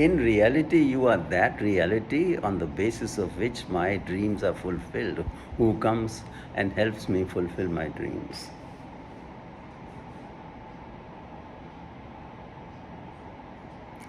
In reality, you are that reality on the basis of which my dreams are fulfilled. Who comes and helps me fulfill my dreams?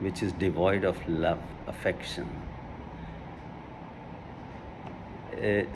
which is devoid of love, affection,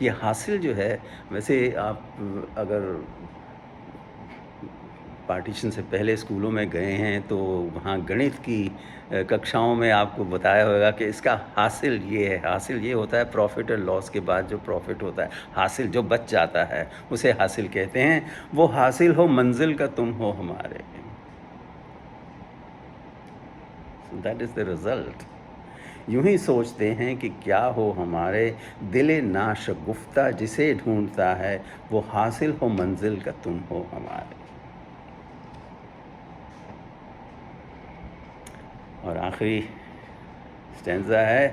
یہ حاصل جو ہے، ویسے آپ اگر partition سے پہلے اسکولوں میں گئے ہیں تو وہاں گنت کی ککشاؤں میں آپ کو بتایا ہوگا کہ اس کا حاصل یہ ہے. حاصل یہ ہوتا ہے پروفٹ اور لاس کے بعد جو پروفٹ ہوتا ہے، حاصل جو بچ جاتا ہے اسے حاصل کہتے ہیں. وہ حاصل ہو منزل کا تم ہو ہمارے. That is the result. یوں ہی سوچتے ہیں کہ کیا ہو ہمارے، دل ناشگفتہ جسے ڈھونڈتا ہے، وہ حاصل ہو منزل کا تم ہو ہمارے. اور آخری اسٹینزا ہے،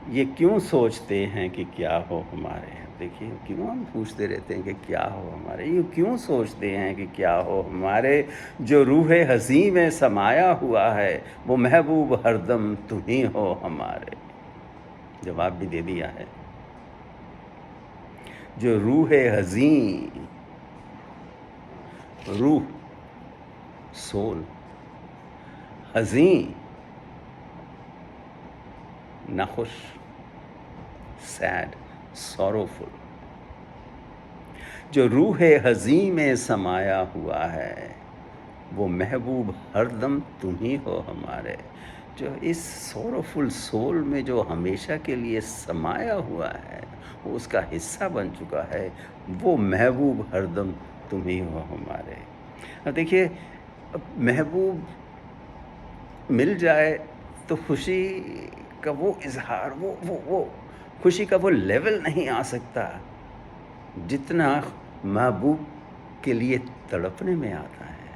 یہ کیوں سوچتے ہیں کہ کیا ہو ہمارے. دیکھیے کیوں ہم پوچھتے رہتے ہیں کہ کیا ہو ہمارے. یہ کیوں سوچتے ہیں کہ کیا ہو ہمارے، جو روح حزین میں سمایا ہوا ہے، وہ محبوب ہر دم تمہیں ہو ہمارے. جواب بھی دے دیا ہے. جو روح حزین، روح سول، حزین ناخوش، سیڈ، سوروفل. جو روح حزین میں سمایا ہوا ہے، وہ محبوب ہر دم تم ہی ہو ہمارے. جو اس سوروفل سول میں جو ہمیشہ کے لیے سمایا ہوا ہے، وہ اس کا حصہ بن چکا ہے، وہ محبوب ہر دم تم ہی ہو ہمارے. اب دیکھیے، محبوب مل جائے تو خوشی کا وہ اظہار، وہ خوشی کا وہ لیول نہیں آ سکتا جتنا محبوب کے لیے تڑپنے میں آتا ہے.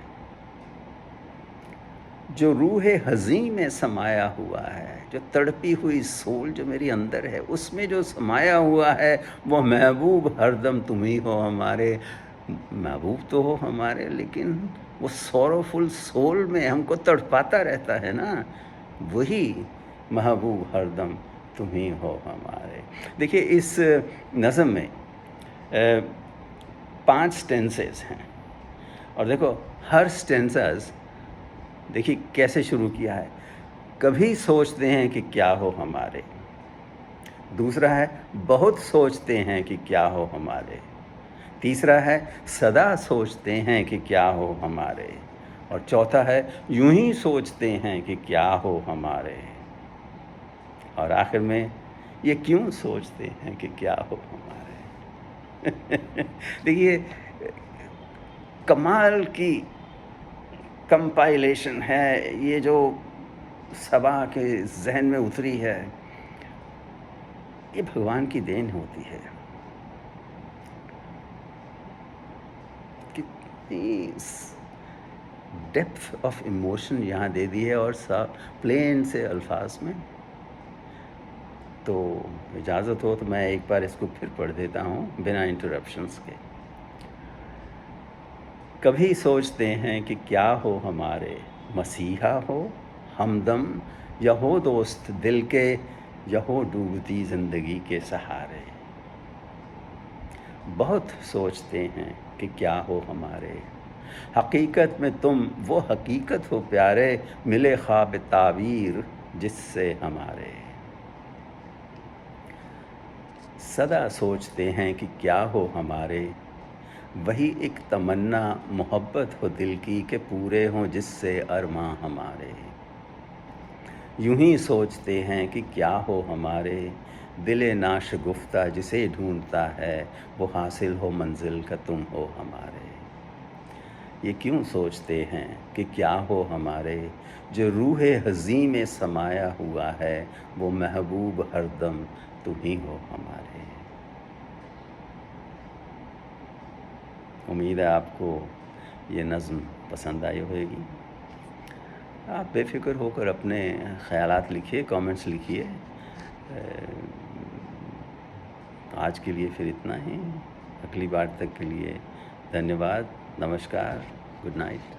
جو روح حزین میں سمایا ہوا ہے، جو تڑپی ہوئی سول جو میری اندر ہے، اس میں جو سمایا ہوا ہے، وہ محبوب ہر دم تم ہی ہو ہمارے. محبوب تو ہو ہمارے، لیکن وہ سوروفل سول میں ہم کو تڑپاتا رہتا ہے نا، وہی محبوب ہر دم تم ہی ہو ہمارے. دیکھیے اس نظم میں 5 سٹینسز ہیں، اور دیکھو ہر سٹینسز دیکھیے کیسے شروع کیا ہے. کبھی سوچتے ہیں کہ کیا ہو ہمارے. دوسرا ہے بہت سوچتے ہیں کہ کیا ہو ہمارے. تیسرا ہے سدا سوچتے ہیں کہ کیا ہو ہمارے. اور چوتھا ہے یوں ہی سوچتے ہیں کہ کیا ہو ہمارے. اور آخر میں یہ کیوں سوچتے ہیں کہ کیا ہو ہمارے. دیکھیے کمال کی کمپائلیشن ہے یہ جو صبا کے ذہن میں اتری ہے. یہ بھگوان کی دین ہوتی ہے. کتنی ڈیپتھ آف ایموشن یہاں دے دی ہے، اور پلین سے الفاظ میں. تو اجازت ہو تو میں ایک بار اس کو پھر پڑھ دیتا ہوں بنا انٹرپشنس کے. کبھی سوچتے ہیں کہ کیا ہو ہمارے، مسیحا ہو ہمدم، یا ہو دوست دل کے، یا ہو ڈوبتی زندگی کے سہارے. بہت سوچتے ہیں کہ کیا ہو ہمارے، حقیقت میں تم وہ حقیقت ہو پیارے، ملے خواب تعبیر جس سے ہمارے. سدا سوچتے ہیں کہ کیا ہو ہمارے، وہی ایک تمنا محبت ہو دل کی، کہ پورے ہوں جس سے ارماں ہمارے. یوں ہی سوچتے ہیں کہ کیا ہو ہمارے، دل ناشگفتہ جسے ڈھونڈتا ہے، وہ حاصل ہو منزل کا تم ہو ہمارے. یہ کیوں سوچتے ہیں کہ کیا ہو ہمارے، جو روح حزین میں سمایا ہوا ہے، وہ محبوب ہر دم تم ہی ہو ہمارے. امید ہے آپ کو یہ نظم پسند آئی ہوئے گی. آپ بے فکر ہو کر اپنے خیالات لکھیے، کامنٹس لکھیے. آج کے لیے پھر اتنا ہی. اگلی بار تک کے لیے دھنیہ واد، نمسکار، گڈ نائٹ.